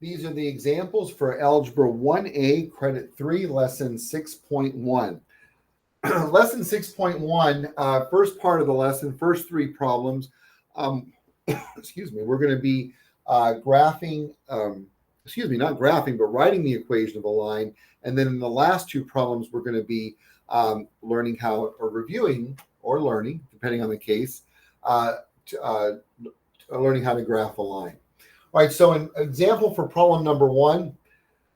These are the examples for Algebra 1A, Credit 3, Lesson 6.1. Lesson 6.1, first part of the lesson, first three problems. Excuse me, we're going to be graphing, not graphing, but writing the equation of a line. And then in the last two problems, we're going to be learning how, or reviewing, or learning, depending on the case, learning how to graph a line. All right, so an example for problem number one,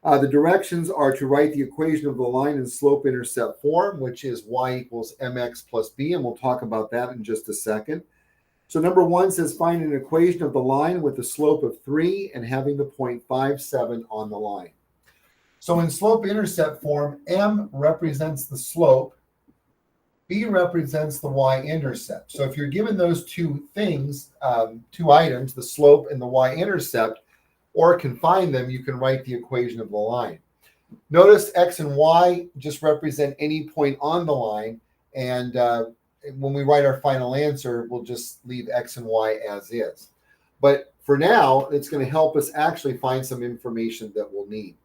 the directions are to write the equation of the line in slope-intercept form, which is y equals mx plus b, and we'll talk about that in just a second. So number one says find an equation of the line with a slope of 3 and having the point 5,7 on the line. So in slope-intercept form, m represents the slope, b represents the y-intercept. So if you're given those two things, two items, the slope and the y-intercept, or can find them, you can write the equation of the line. Notice x and y just represent any point on the line, and when we write our final answer, we'll just leave x and y as is. But for now, it's going to help us actually find some information that we'll need.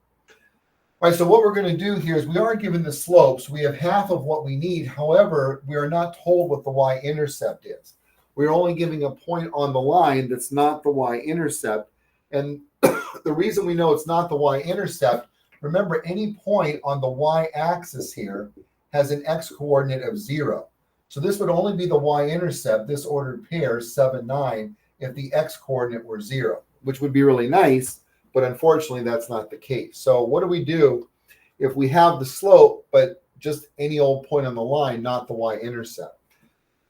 All right, so what we're going to do here is we are given the slopes. We have half of what we need. However, we are not told what the y-intercept is. We're only giving a point on the line that's not the y-intercept. And the reason we know it's not the y-intercept, remember, any point on the y-axis here has an x-coordinate of 0. So this would only be the y-intercept, this ordered pair, 7, 9, if the x-coordinate were 0, which would be really nice. But unfortunately, that's not the case. So what do we do if we have the slope, but just any old point on the line, not the y-intercept?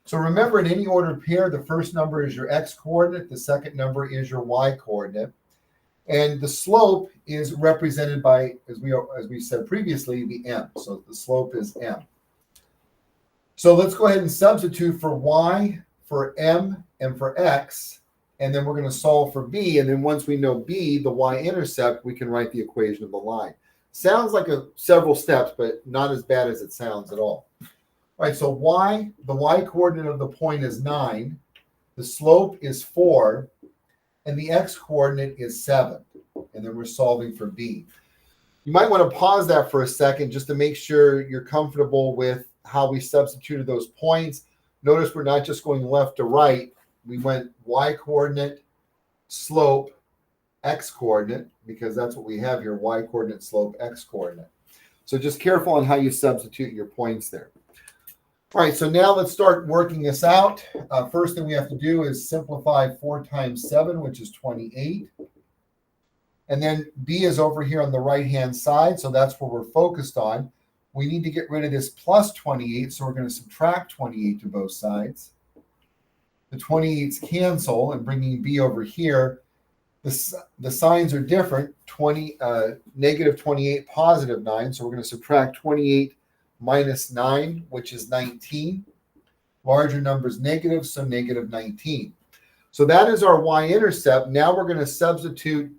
So remember, in any ordered pair, the first number is your x-coordinate. The second number is your y-coordinate. And the slope is represented by, as we said previously, the m. So the slope is m. So let's go ahead and substitute for y, for m, and for x. And then we're going to solve for b. And then once we know b, the y-intercept, we can write the equation of the line. Sounds like several steps, but not as bad as it sounds at all. All right, so y, the y-coordinate of the point is 9. The slope is 4. And the x-coordinate is 7. And then we're solving for b. You might want to pause that for a second just to make sure you're comfortable with how we substituted those points. Notice we're not just going left to right. We went y-coordinate, slope, x-coordinate, because that's what we have here, y-coordinate, slope, x-coordinate. So just careful on how you substitute your points there. All right, so now let's start working this out. First thing we have to do is simplify 4 times 7, which is 28. And then b is over here on the right-hand side, so that's where we're focused on. We need to get rid of this plus 28, so we're going to subtract 28 to both sides. The 28s cancel, and bringing b over here, the signs are different. Negative 28, positive 9. So we're going to subtract 28 minus 9, which is 19. Larger numbers negative, so negative 19. So that is our y-intercept. Now we're going to substitute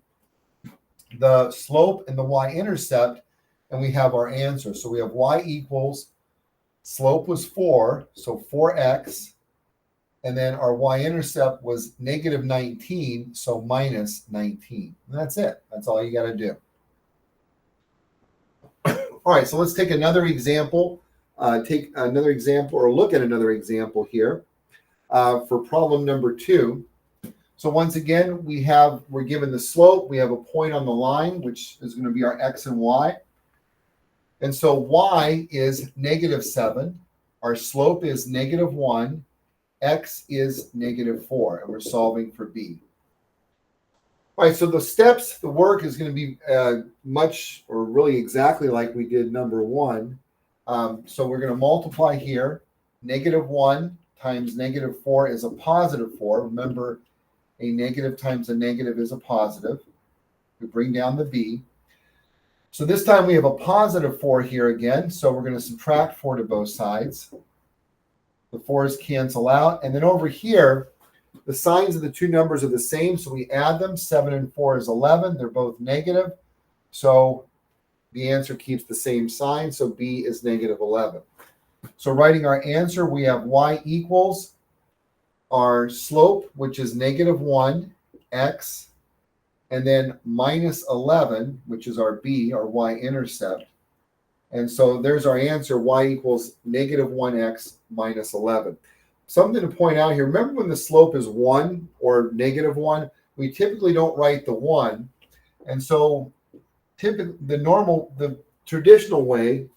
the slope and the y-intercept, and we have our answer. So we have y equals, slope was 4, so 4x. And then our y-intercept was negative 19, so minus 19. And that's it. That's all you got to do. All right, so let's take another example. Or look at another example here for problem number 2. So once again, we're given the slope. We have a point on the line, which is going to be our x and y. And so y is negative 7. Our slope is negative 1. X is negative 4, and we're solving for b. All right, so the steps, the work is going to be much, or really exactly like we did number 1. So we're going to multiply here. Negative 1 times negative 4 is a positive 4. Remember, a negative times a negative is a positive. We bring down the b. So this time we have a positive 4 here again, so we're going to subtract 4 to both sides. The 4's cancel out. And then over here, the signs of the two numbers are the same, so we add them. 7 and 4 is 11. They're both negative. So the answer keeps the same sign, so b is negative 11. So writing our answer, we have y equals our slope, which is negative 1, x, and then minus 11, which is our b, our y-intercept. And so there's our answer, y equals negative 1x minus 11. Something to point out here, remember when the slope is 1 or negative 1, we typically don't write the 1. And so the traditional way,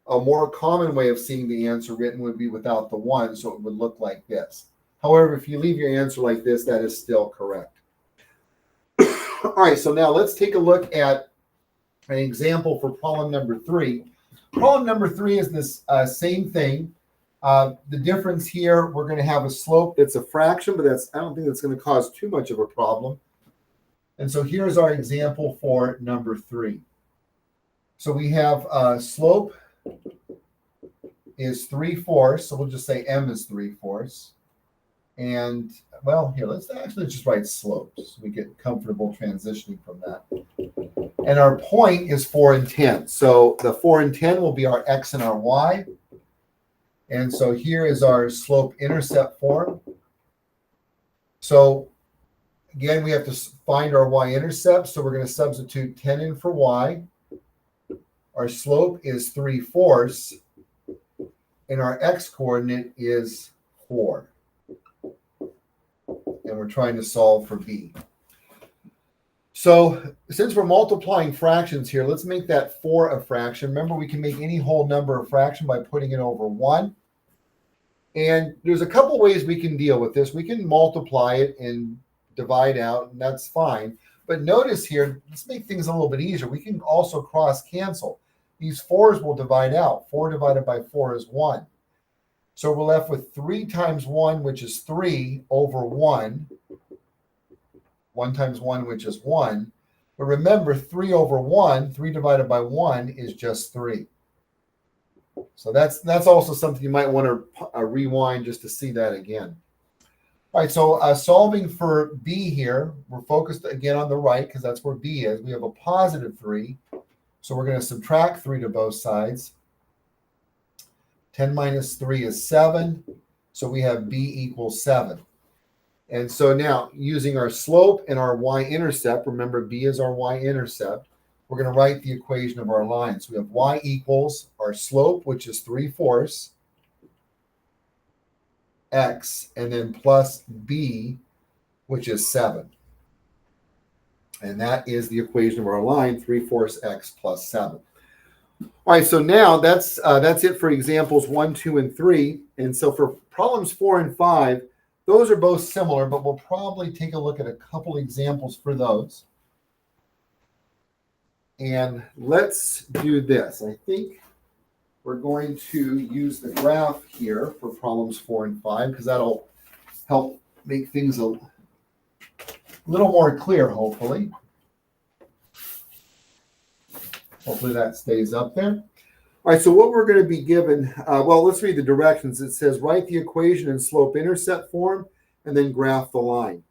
a more common way of seeing the answer written would be without the 1, so it would look like this. However, if you leave your answer like this, that is still correct. All right, so now let's take a look at an example for problem number 3. Problem number 3 is this same thing. The difference here, we're going to have a slope that's a fraction, but I don't think that's going to cause too much of a problem. And so here's our example for number 3. So we have slope is 3/4, so we'll just say m is 3/4. And, well, here, let's just write slope so we get comfortable transitioning from that. And our point is 4 and 10. So the 4 and 10 will be our x and our y. And so here is our slope-intercept form. So, again, we have to find our y-intercept. So we're going to substitute 10 in for y. Our slope is 3/4. And our x-coordinate is 4. And we're trying to solve for b. So since we're multiplying fractions here, let's make that 4 a fraction. Remember, we can make any whole number a fraction by putting it over 1. And there's a couple ways we can deal with this. We can multiply it and divide out, and that's fine. But notice here, let's make things a little bit easier. We can also cross-cancel. These 4s will divide out. 4 divided by 4 is 1. So we're left with 3 times 1, which is 3, over 1. 1 times 1, which is 1. But remember, 3 over 1, 3 divided by 1 is just 3. So that's also something you might want to rewind just to see that again. All right, so solving for b here, we're focused again on the right because that's where b is. We have a positive 3. So we're going to subtract 3 to both sides. 10 minus 3 is 7. So we have b equals 7. And so now, using our slope and our y-intercept, remember b is our y-intercept, we're going to write the equation of our line. So we have y equals our slope, which is 3/4, x, and then plus b, which is 7. And that is the equation of our line, 3/4 x plus 7. All right, so now that's it for examples 1, 2, and 3. And so for problems 4 and 5, those are both similar, but we'll probably take a look at a couple examples for those. And let's do this. I think we're going to use the graph here for problems 4 and 5 because that'll help make things a little more clear, hopefully. Hopefully that stays up there. All right, so what we're going to be given, well, let's read the directions. It says write the equation in slope-intercept form and then graph the line.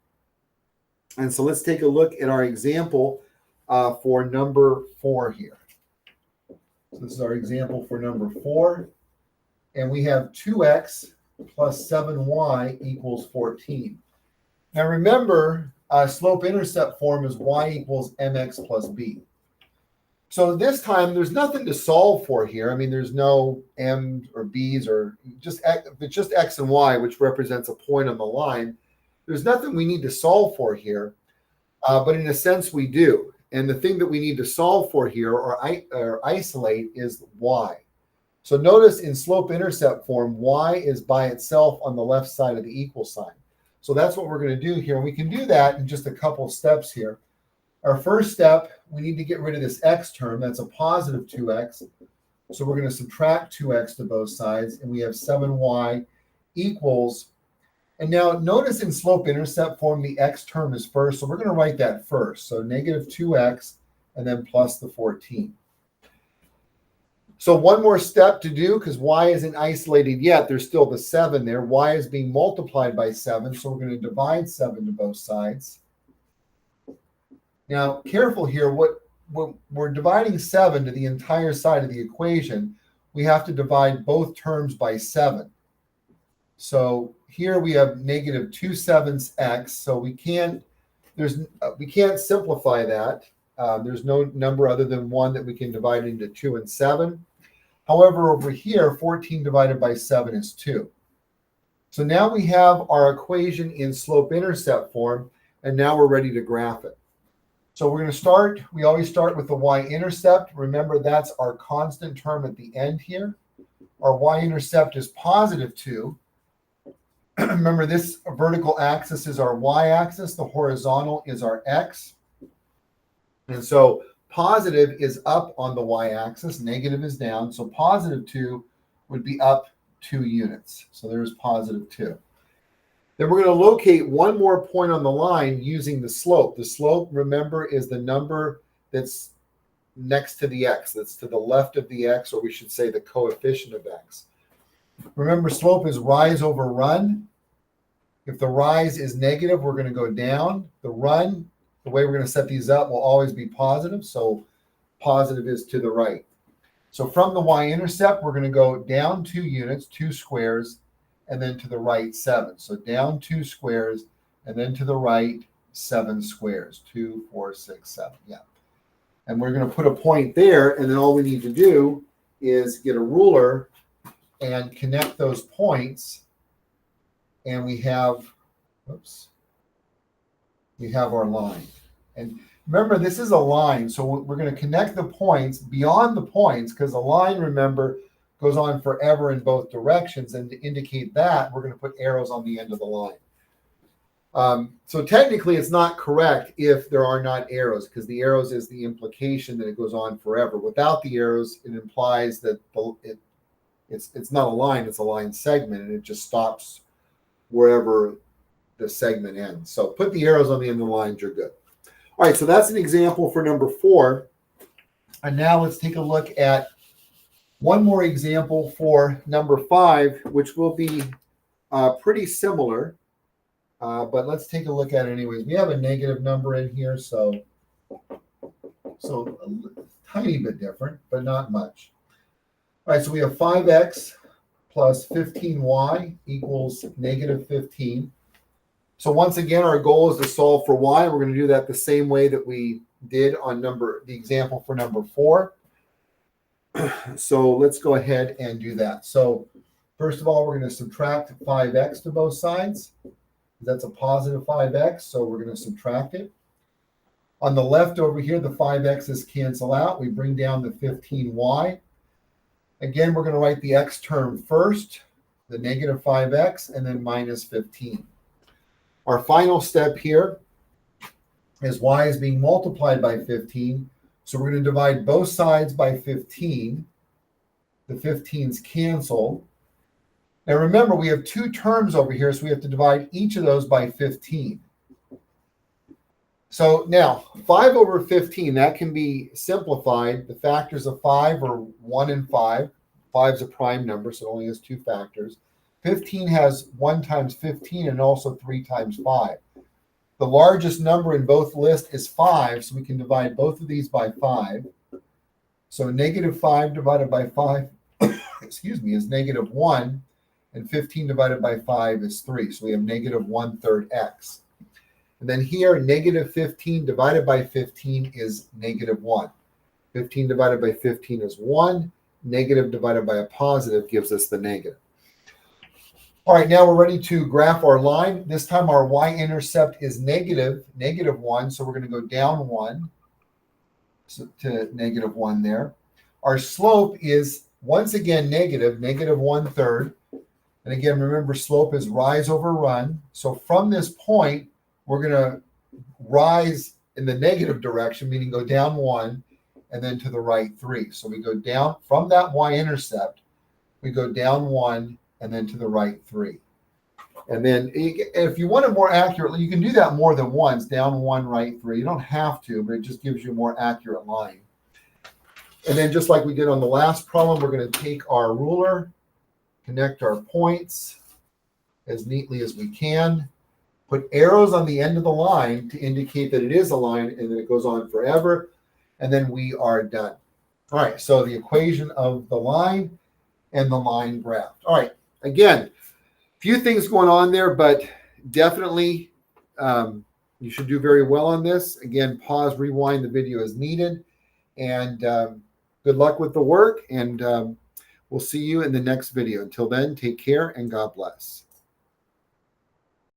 And so let's take a look at our example for number 4 here. So this is our example for number 4. And we have 2x plus 7y equals 14. Now remember, slope-intercept form is y equals mx plus b. So this time, there's nothing to solve for here. I mean, there's no m or b's or it's just x and y, which represents a point on the line. There's nothing we need to solve for here, but in a sense, we do. And the thing that we need to solve for here or isolate is y. So notice in slope-intercept form, y is by itself on the left side of the equal sign. So that's what we're going to do here. And we can do that in just a couple steps here. Our first step, we need to get rid of this x term. That's a positive 2x. So we're going to subtract 2x to both sides, and we have 7y equals. And now notice in slope-intercept form, the x term is first. So we're going to write that first. So negative 2x and then plus the 14. So one more step to do because y isn't isolated yet. There's still the 7 there. Y is being multiplied by 7. So we're going to divide 7 to both sides. Now, careful here, when we're dividing 7 to the entire side of the equation, we have to divide both terms by 7. So here we have negative 2/7 x, so we can't we can't simplify that. There's no number other than 1 that we can divide into 2 and 7. However, over here, 14 divided by 7 is 2. So now we have our equation in slope-intercept form, and now we're ready to graph it. So we're going to start, we always start with the y-intercept. Remember, that's our constant term at the end here. Our y-intercept is positive 2. Remember, this vertical axis is our y-axis. The horizontal is our x. And so positive is up on the y-axis, negative is down. So positive 2 would be up 2 units. So there's positive 2. Then we're going to locate one more point on the line using the slope. The slope, remember, is the number that's next to the x. That's to the left of the x, or we should say the coefficient of x. Remember, slope is rise over run. If the rise is negative, we're going to go down. The run, the way we're going to set these up will always be positive. So positive is to the right. So from the y-intercept, we're going to go down 2 units, 2 squares, and then to the right 7. So down 2 squares, and then to the right 7 squares. 2, 4, 6, 7. Yeah. And we're going to put a point there, and then all we need to do is get a ruler and connect those points, and we have our line. And remember, this is a line, so we're going to connect the points beyond the points, because a line, remember, goes on forever in both directions, and to indicate that, we're going to put arrows on the end of the line. So technically, it's not correct if there are not arrows, because the arrows is the implication that it goes on forever. Without the arrows, it implies that it's not a line, it's a line segment, and it just stops wherever the segment ends. So put the arrows on the end of the lines, you're good. All right, so that's an example for number 4. And now let's take a look at one more example for number 5, which will be pretty similar. But let's take a look at it anyways. We have a negative number in here, so a tiny bit different, but not much. All right, so we have 5x plus 15y equals negative 15. So once again, our goal is to solve for y. We're going to do that the same way that we did on the example for number 4. So let's go ahead and do that. So first of all, we're going to subtract 5x to both sides. That's a positive 5x, so we're going to subtract it. On the left over here, the 5x's cancel out. We bring down the 15y. Again, we're going to write the x term first, the negative 5x, and then minus 15. Our final step here is y is being multiplied by 15. So we're going to divide both sides by 15. The 15's cancel. Now remember, we have 2 terms over here, so we have to divide each of those by 15. So now, 5 over 15, that can be simplified. The factors of 5 are 1 and 5. 5 is a prime number, so it only has 2 factors. 15 has 1 times 15 and also 3 times 5. The largest number in both lists is 5, so we can divide both of these by 5. So negative 5 divided by 5, is negative 1. And 15 divided by 5 is 3. So we have negative 1/3 x. And then here, negative 15 divided by 15 is negative 1. 15 divided by 15 is 1. Negative divided by a positive gives us the negative. All right, now we're ready to graph our line. This time our y-intercept is negative 1. So we're going to go down 1 to negative 1 there. Our slope is, once again, negative 1/3. And again, remember, slope is rise over run. So from this point, we're going to rise in the negative direction, meaning go down 1, and then to the right 3. So we go down from that y-intercept, we go down 1, and then to the right 3. And then if you want it more accurately, you can do that more than once, down 1, right 3. You don't have to, but it just gives you a more accurate line. And then just like we did on the last problem, we're going to take our ruler, connect our points as neatly as we can, put arrows on the end of the line to indicate that it is a line and that it goes on forever, and then we are done. All right, so the equation of the line and the line graph. All right, again, a few things going on there, but definitely You should do very well on this. Again, pause, rewind the video as needed. And good luck with the work. And we'll see you in the next video. Until then, take care and God bless.